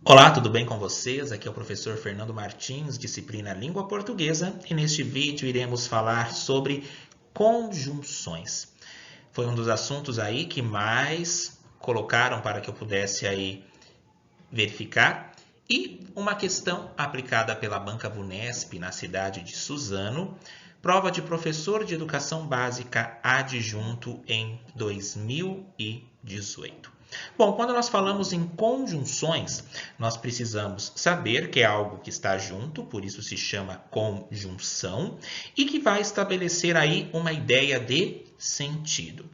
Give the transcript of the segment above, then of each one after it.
Olá, tudo bem com vocês? Aqui é o professor Fernando Martins, disciplina Língua Portuguesa, e neste vídeo iremos falar sobre conjunções. Foi um dos assuntos aí que mais colocaram para que eu pudesse aí verificar, e uma questão aplicada pela Banca Vunesp na cidade de Suzano, prova de professor de educação básica adjunto em 2018. Bom, quando nós falamos em conjunções, nós precisamos saber que é algo que está junto, por isso se chama conjunção, e que vai estabelecer aí uma ideia de sentido.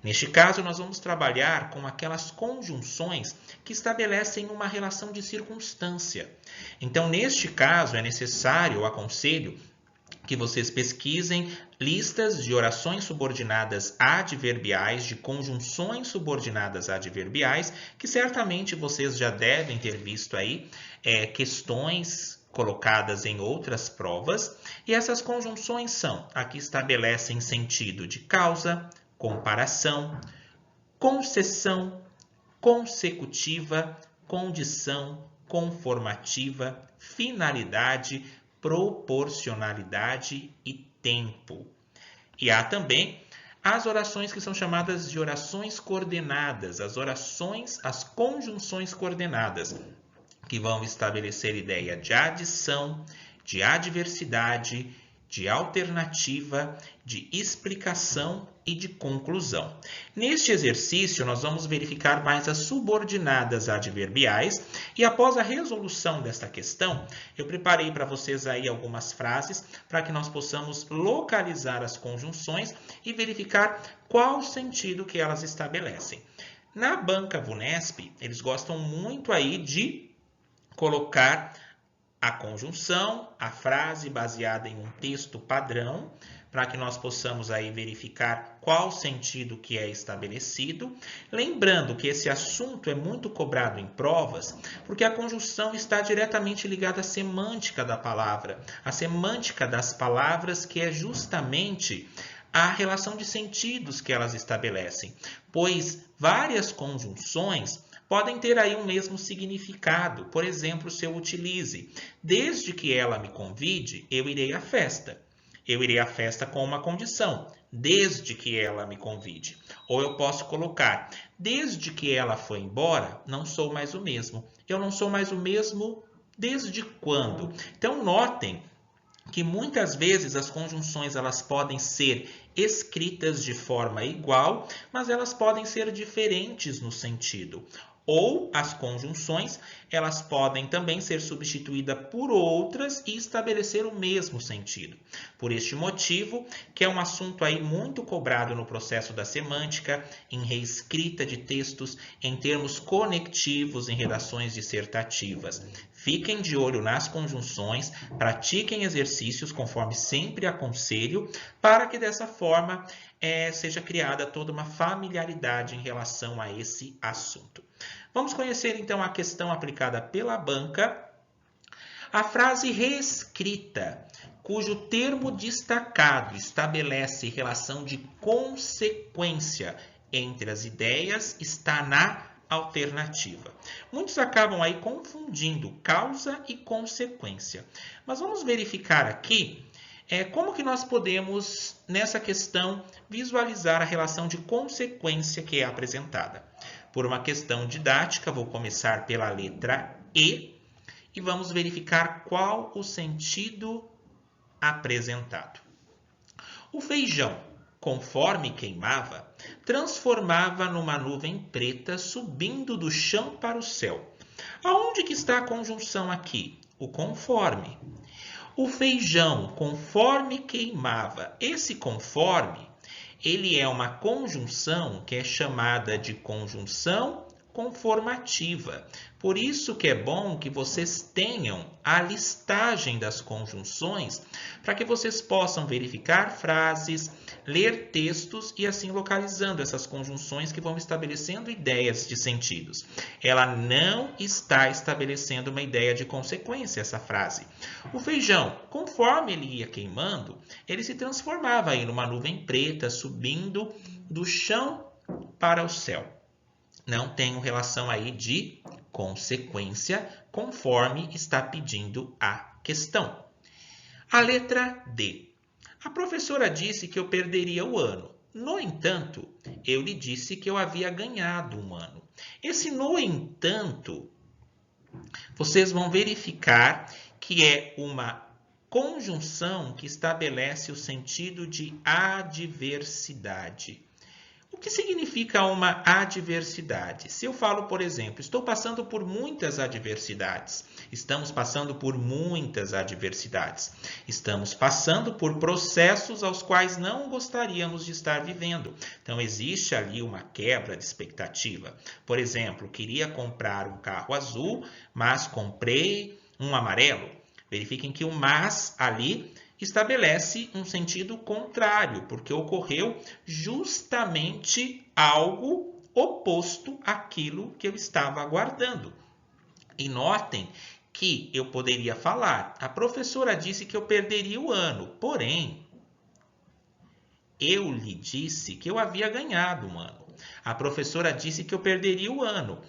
Neste caso, nós vamos trabalhar com aquelas conjunções que estabelecem uma relação de circunstância. Então, neste caso, é necessário, eu aconselho, que vocês pesquisem listas de orações subordinadas adverbiais, de conjunções subordinadas adverbiais, que certamente vocês já devem ter visto aí questões colocadas em outras provas. E essas conjunções são, aqui estabelecem sentido de causa, comparação, concessão, consecutiva, condição, conformativa, finalidade, proporcionalidade e tempo. E há também as orações que são chamadas de orações coordenadas, as conjunções coordenadas, que vão estabelecer ideia de adição, de adversidade, de alternativa, de explicação e de conclusão. Neste exercício, nós vamos verificar mais as subordinadas adverbiais e após a resolução desta questão, eu preparei para vocês aí algumas frases para que nós possamos localizar as conjunções e verificar qual o sentido que elas estabelecem. Na Banca Vunesp, eles gostam muito aí de colocar a conjunção, a frase baseada em um texto padrão, para que nós possamos aí verificar qual sentido que é estabelecido. Lembrando que esse assunto é muito cobrado em provas, porque a conjunção está diretamente ligada à semântica da palavra, a semântica das palavras, que é justamente a relação de sentidos que elas estabelecem, pois várias conjunções podem ter aí um mesmo significado. Por exemplo, se eu utilize, desde que ela me convide, eu irei à festa. Eu irei à festa com uma condição, desde que ela me convide. Ou eu posso colocar, desde que ela foi embora, não sou mais o mesmo. Eu não sou mais o mesmo desde quando? Então, notem que muitas vezes as conjunções elas podem ser escritas de forma igual, mas elas podem ser diferentes no sentido. Ou as conjunções, elas podem também ser substituídas por outras e estabelecer o mesmo sentido. Por este motivo, que é um assunto aí muito cobrado no processo da semântica, em reescrita de textos, em termos conectivos, em redações dissertativas. Fiquem de olho nas conjunções, pratiquem exercícios, conforme sempre aconselho, para que dessa forma seja criada toda uma familiaridade em relação a esse assunto. Vamos conhecer então a questão aplicada pela banca. A frase reescrita, cujo termo destacado estabelece relação de consequência entre as ideias, está na alternativa. Muitos acabam aí confundindo causa e consequência. Mas vamos verificar aqui como que nós podemos, nessa questão, visualizar a relação de consequência que é apresentada. Por uma questão didática, vou começar pela letra E e vamos verificar qual o sentido apresentado. O feijão, conforme queimava, transformava numa nuvem preta subindo do chão para o céu. Aonde que está a conjunção aqui? O conforme. O feijão, conforme queimava. Esse conforme, ele é uma conjunção que é chamada de conjunção conformativa. Por isso que é bom que vocês tenham a listagem das conjunções para que vocês possam verificar frases, ler textos e assim localizando essas conjunções que vão estabelecendo ideias de sentidos. Ela não está estabelecendo uma ideia de consequência, essa frase. O feijão, conforme ele ia queimando, ele se transformava aí numa nuvem preta subindo do chão para o céu. Não tenho relação aí de consequência, conforme está pedindo a questão. A letra D. A professora disse que eu perderia o ano. No entanto, eu lhe disse que eu havia ganhado um ano. Esse no entanto, vocês vão verificar que é uma conjunção que estabelece o sentido de adversidade. O que significa uma adversidade? Se eu falo, por exemplo, estou passando por muitas adversidades. Estamos passando por muitas adversidades. Estamos passando por processos aos quais não gostaríamos de estar vivendo. Então, existe ali uma quebra de expectativa. Por exemplo, queria comprar um carro azul, mas comprei um amarelo. Verifiquem que o mas ali estabelece um sentido contrário, porque ocorreu justamente algo oposto àquilo que eu estava aguardando. E notem que eu poderia falar, a professora disse que eu perderia o ano, porém, eu lhe disse que eu havia ganhado um ano. A professora disse que eu perderia o ano.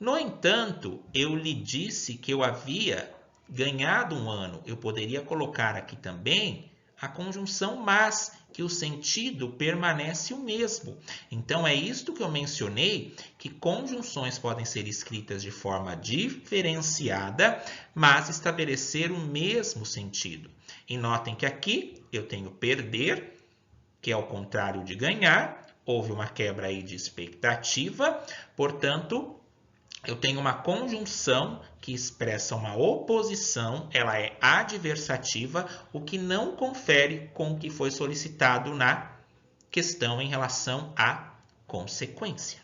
No entanto, eu lhe disse que eu havia ganhado um ano. Eu poderia colocar aqui também a conjunção mas, que o sentido permanece o mesmo. Então, é isto que eu mencionei, que conjunções podem ser escritas de forma diferenciada, mas estabelecer o mesmo sentido. E notem que aqui eu tenho perder, que é o contrário de ganhar. Houve uma quebra aí de expectativa, portanto, eu tenho uma conjunção que expressa uma oposição, ela é adversativa, o que não confere com o que foi solicitado na questão em relação à consequência.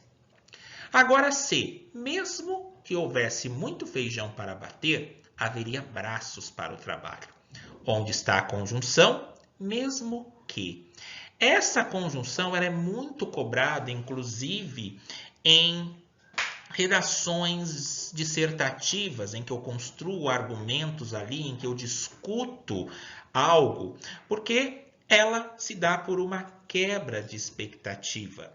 Agora, se mesmo que houvesse muito feijão para bater, haveria braços para o trabalho. Onde está a conjunção? Mesmo que. Essa conjunção ela é muito cobrada, inclusive, em redações dissertativas, em que eu construo argumentos ali, em que eu discuto algo, porque ela se dá por uma quebra de expectativa.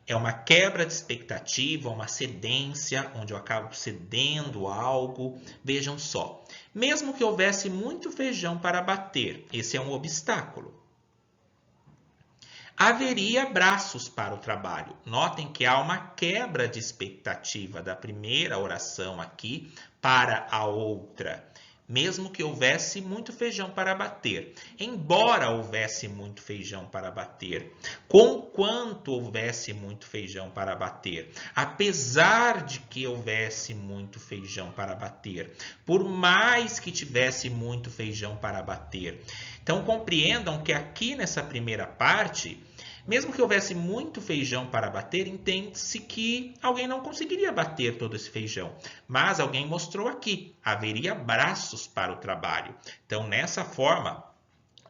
É uma quebra de expectativa, uma cedência, onde eu acabo cedendo algo. Vejam só, mesmo que houvesse muito feijão para bater, esse é um obstáculo. Haveria braços para o trabalho. Notem que há uma quebra de expectativa da primeira oração aqui para a outra. Mesmo que houvesse muito feijão para bater. Embora houvesse muito feijão para bater. Conquanto houvesse muito feijão para bater. Apesar de que houvesse muito feijão para bater. Por mais que tivesse muito feijão para bater. Então, compreendam que aqui nessa primeira parte, mesmo que houvesse muito feijão para bater, entende-se que alguém não conseguiria bater todo esse feijão. Mas alguém mostrou aqui, haveria braços para o trabalho. Então, nessa forma,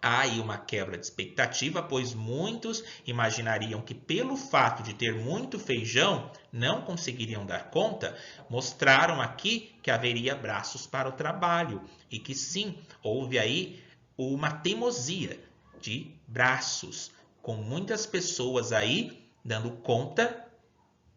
há aí uma quebra de expectativa, pois muitos imaginariam que pelo fato de ter muito feijão, não conseguiriam dar conta. Mostraram aqui que haveria braços para o trabalho e que sim, houve aí uma teimosia de braços, com muitas pessoas aí dando conta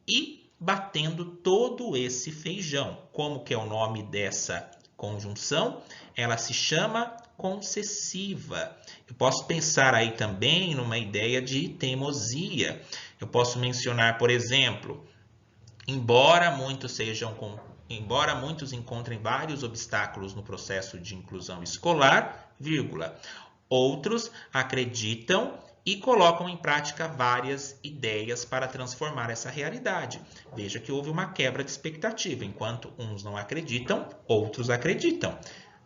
e batendo todo esse feijão. Como que é o nome dessa conjunção? Ela se chama concessiva. Eu posso pensar aí também numa ideia de teimosia. Eu posso mencionar, por exemplo, embora muitos encontrem vários obstáculos no processo de inclusão escolar, vírgula, outros acreditam e colocam em prática várias ideias para transformar essa realidade. Veja que houve uma quebra de expectativa. Enquanto uns não acreditam, outros acreditam.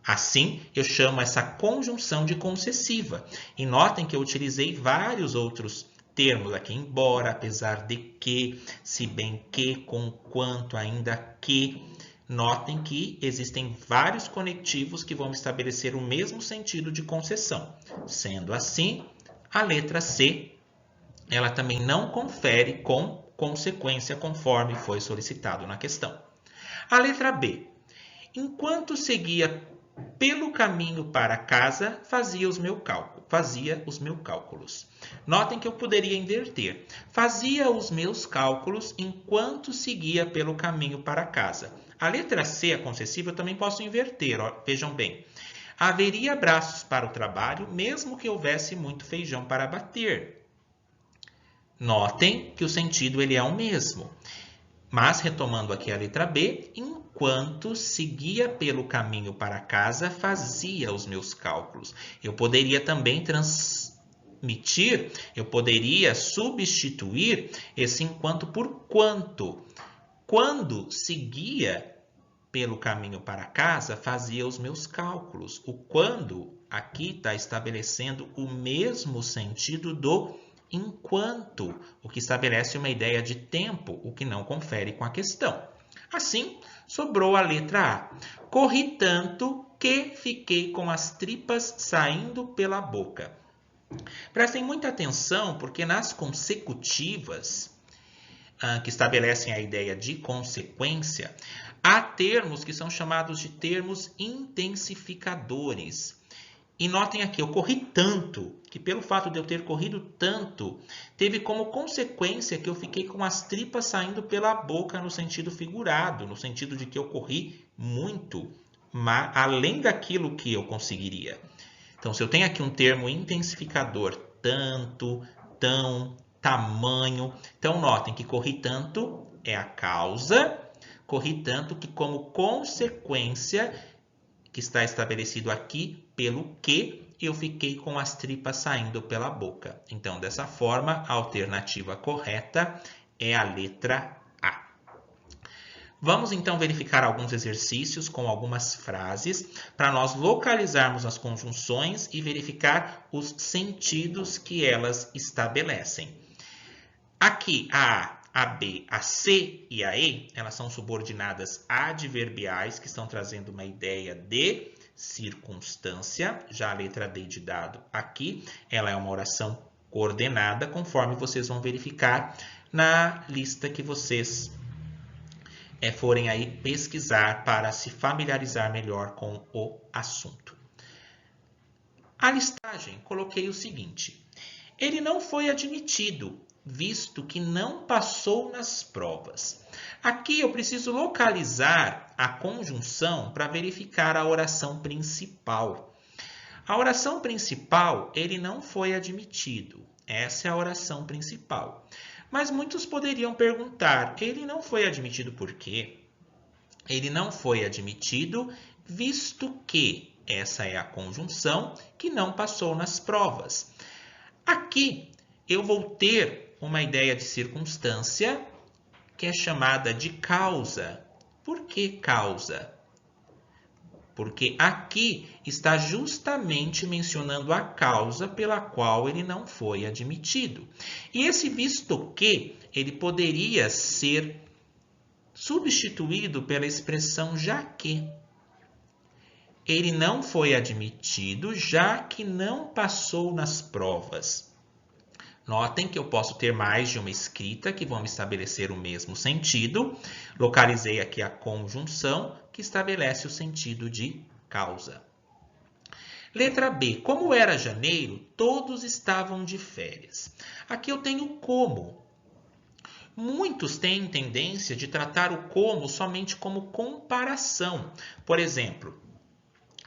Assim, eu chamo essa conjunção de concessiva. E notem que eu utilizei vários outros termos aqui, embora, apesar de que, se bem que, conquanto, ainda que. Notem que existem vários conectivos que vão estabelecer o mesmo sentido de concessão. Sendo assim, a letra C, ela também não confere com consequência conforme foi solicitado na questão. A letra B. Enquanto seguia Pelo caminho para casa, fazia os meus cálculos. Notem que eu poderia inverter. Fazia os meus cálculos enquanto seguia pelo caminho para casa. A letra C, a concessiva, eu também posso inverter. Ó, vejam bem. Haveria braços para o trabalho, mesmo que houvesse muito feijão para bater. Notem que o sentido ele é o mesmo. Mas, retomando aqui a letra B, enquanto seguia pelo caminho para casa, fazia os meus cálculos. Eu poderia também eu poderia substituir esse enquanto por quanto. Quando seguia pelo caminho para casa, fazia os meus cálculos. O quando aqui está estabelecendo o mesmo sentido do enquanto, o que estabelece uma ideia de tempo, o que não confere com a questão. Assim, sobrou a letra A. Corri tanto que fiquei com as tripas saindo pela boca. Prestem muita atenção, porque nas consecutivas, que estabelecem a ideia de consequência, há termos que são chamados de termos intensificadores. E notem aqui, eu corri tanto, que pelo fato de eu ter corrido tanto, teve como consequência que eu fiquei com as tripas saindo pela boca no sentido figurado, no sentido de que eu corri muito, além daquilo que eu conseguiria. Então, se eu tenho aqui um termo intensificador, tanto, tão, tamanho, então notem que corri tanto é a causa, corri tanto que como consequência, que está estabelecido aqui pelo que, eu fiquei com as tripas saindo pela boca. Então, dessa forma, a alternativa correta é a letra A. Vamos, então, verificar alguns exercícios com algumas frases para nós localizarmos as conjunções e verificar os sentidos que elas estabelecem. Aqui, a A, B, a C e a E, elas são subordinadas adverbiais, que estão trazendo uma ideia de circunstância. Já a letra D de dado aqui, ela é uma oração coordenada, conforme vocês vão verificar na lista que vocês forem aí pesquisar para se familiarizar melhor com o assunto. A listagem, coloquei o seguinte: ele não foi admitido, visto que não passou nas provas. Aqui eu preciso localizar a conjunção para verificar a oração principal. A oração principal, ele não foi admitido. Essa é a oração principal. Mas muitos poderiam perguntar, ele não foi admitido por quê? Ele não foi admitido, visto que essa é a conjunção que não passou nas provas. Aqui eu vou ter uma ideia de circunstância que é chamada de causa. Por que causa? Porque aqui está justamente mencionando a causa pela qual ele não foi admitido. E esse visto que, ele poderia ser substituído pela expressão já que. Ele não foi admitido, já que não passou nas provas. Notem que eu posso ter mais de uma escrita que vão estabelecer o mesmo sentido. Localizei aqui a conjunção que estabelece o sentido de causa. Letra B. Como era janeiro, todos estavam de férias. Aqui eu tenho como. Muitos têm tendência de tratar o como somente como comparação. Por exemplo,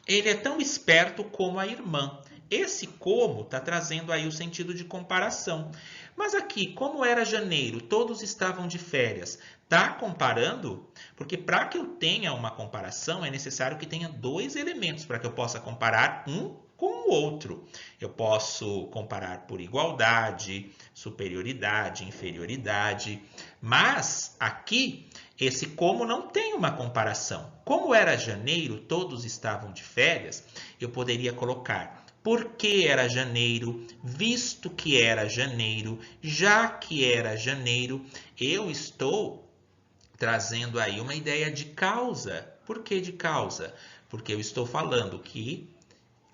ele é tão esperto como a irmã. Esse como está trazendo aí o sentido de comparação. Mas aqui, como era janeiro, todos estavam de férias. Está comparando? Porque para que eu tenha uma comparação, é necessário que tenha dois elementos para que eu possa comparar um com o outro. Eu posso comparar por igualdade, superioridade, inferioridade. Mas aqui, esse como não tem uma comparação. Como era janeiro, todos estavam de férias, eu poderia colocar porque era janeiro, visto que era janeiro, já que era janeiro, eu estou trazendo aí uma ideia de causa. Por que de causa? Porque eu estou falando que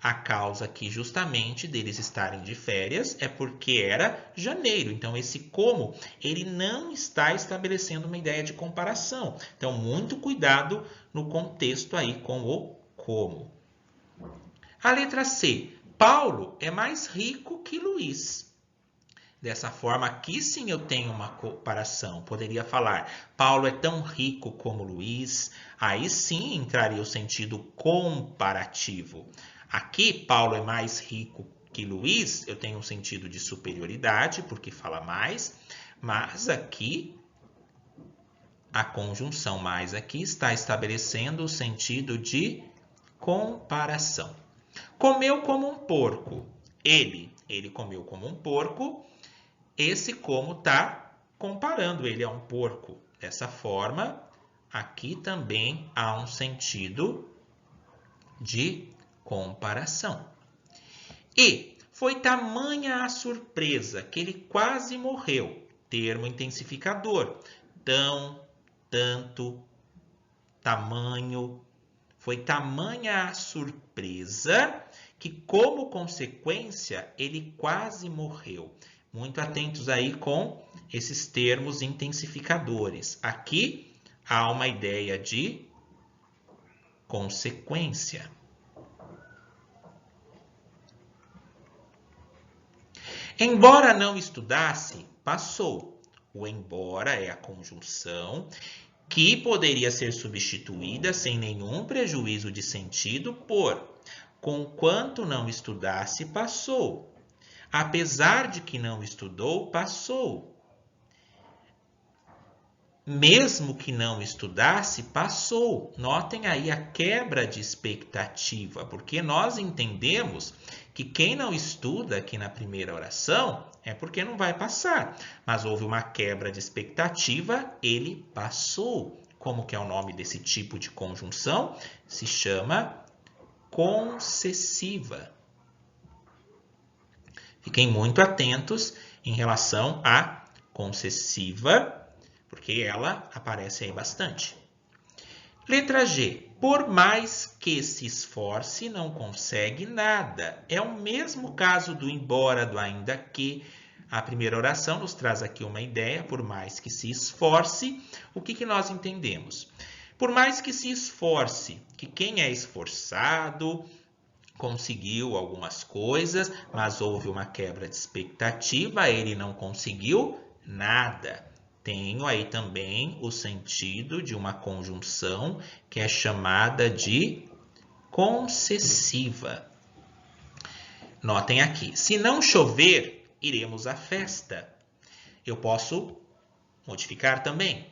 a causa aqui justamente deles estarem de férias é porque era janeiro. Então, esse como, ele não está estabelecendo uma ideia de comparação. Então, muito cuidado no contexto aí com o como. A letra C. Paulo é mais rico que Luiz. Dessa forma, aqui sim eu tenho uma comparação. Poderia falar, Paulo é tão rico como Luiz. Aí sim entraria o sentido comparativo. Aqui, Paulo é mais rico que Luiz, eu tenho um sentido de superioridade, porque fala mais. Mas aqui, a conjunção mais aqui está estabelecendo o sentido de comparação. Comeu como um porco. Ele comeu como um porco. Esse como está comparando, ele é um porco. Dessa forma, aqui também há um sentido de comparação. E foi tamanha a surpresa que ele quase morreu. Termo intensificador. Tão, tanto, tamanho. Foi tamanha a surpresa que, como consequência, ele quase morreu. Muito atentos aí com esses termos intensificadores. Aqui há uma ideia de consequência. Embora não estudasse, passou. O embora é a conjunção que poderia ser substituída sem nenhum prejuízo de sentido por conquanto não estudasse, passou. Apesar de que não estudou, passou. Mesmo que não estudasse, passou. Notem aí a quebra de expectativa, porque nós entendemos que quem não estuda aqui na primeira oração é porque não vai passar. Mas houve uma quebra de expectativa, ele passou. Como que é o nome desse tipo de conjunção? Se chama concessiva. Fiquem muito atentos em relação à concessiva, porque ela aparece aí bastante. Letra G. Por mais que se esforce, não consegue nada. É o mesmo caso do embora, do ainda que. A primeira oração nos traz aqui uma ideia, por mais que se esforce. O que nós entendemos? Por mais que se esforce, que quem é esforçado conseguiu algumas coisas, mas houve uma quebra de expectativa, ele não conseguiu nada. Tenho aí também o sentido de uma conjunção que é chamada de concessiva. Notem aqui, se não chover, iremos à festa. Eu posso modificar também.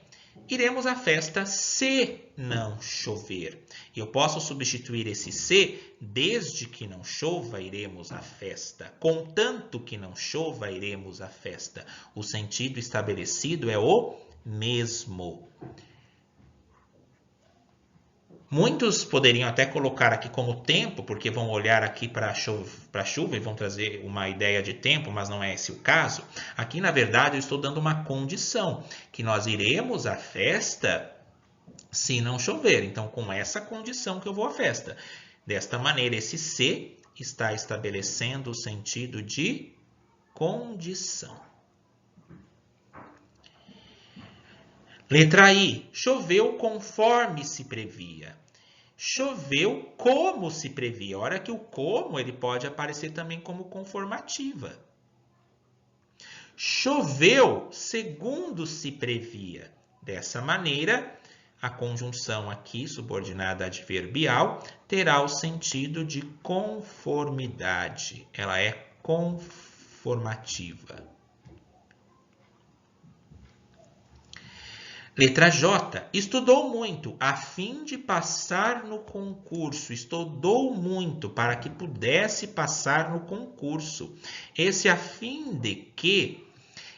Iremos à festa se não chover. Eu posso substituir esse se, desde que não chova, iremos à festa. Contanto que não chova, iremos à festa. O sentido estabelecido é o mesmo. Muitos poderiam até colocar aqui como tempo, porque vão olhar aqui para a chuva e vão trazer uma ideia de tempo, mas não é esse o caso. Aqui, na verdade, eu estou dando uma condição, que nós iremos à festa se não chover. Então, com essa condição que eu vou à festa. Desta maneira, esse se está estabelecendo o sentido de condição. Letra I. Choveu conforme se previa. Choveu como se previa. Olha que o como ele pode aparecer também como conformativa. Choveu segundo se previa. Dessa maneira, a conjunção aqui, subordinada adverbial, terá o sentido de conformidade. Ela é conformativa. Letra J. Estudou muito a fim de passar no concurso. Estudou muito para que pudesse passar no concurso. Esse a fim de que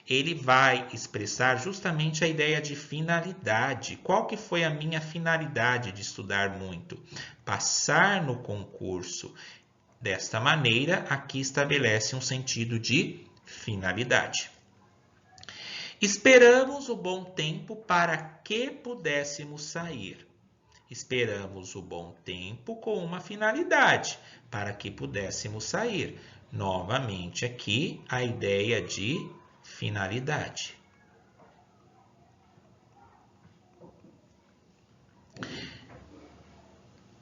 ele vai expressar justamente a ideia de finalidade. Qual que foi a minha finalidade de estudar muito? Passar no concurso. Desta maneira, aqui estabelece um sentido de finalidade. Esperamos o bom tempo para que pudéssemos sair. Esperamos o bom tempo com uma finalidade, para que pudéssemos sair. Novamente aqui a ideia de finalidade.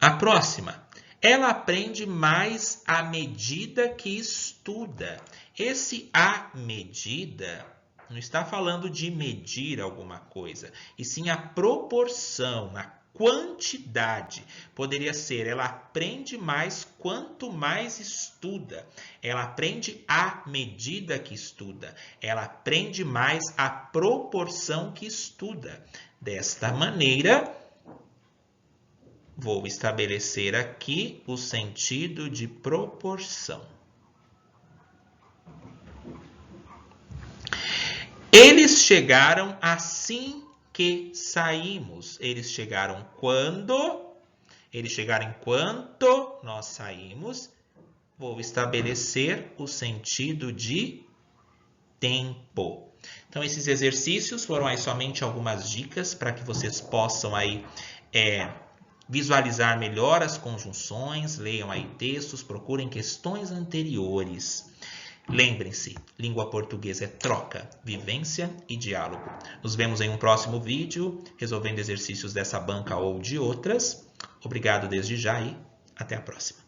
A próxima. Ela aprende mais à medida que estuda. Esse à medida não está falando de medir alguma coisa, e sim a proporção, a quantidade. Poderia ser, ela aprende mais quanto mais estuda. Ela aprende à medida que estuda. Ela aprende mais à proporção que estuda. Desta maneira, vou estabelecer aqui o sentido de proporção. Eles chegaram assim que saímos. Eles chegaram quando? Eles chegaram enquanto nós saímos. Vou estabelecer o sentido de tempo. Então, esses exercícios foram aí somente algumas dicas para que vocês possam aí visualizar melhor as conjunções, leiam aí textos, procurem questões anteriores. Lembrem-se, língua portuguesa é troca, vivência e diálogo. Nos vemos em um próximo vídeo, resolvendo exercícios dessa banca ou de outras. Obrigado desde já e até a próxima.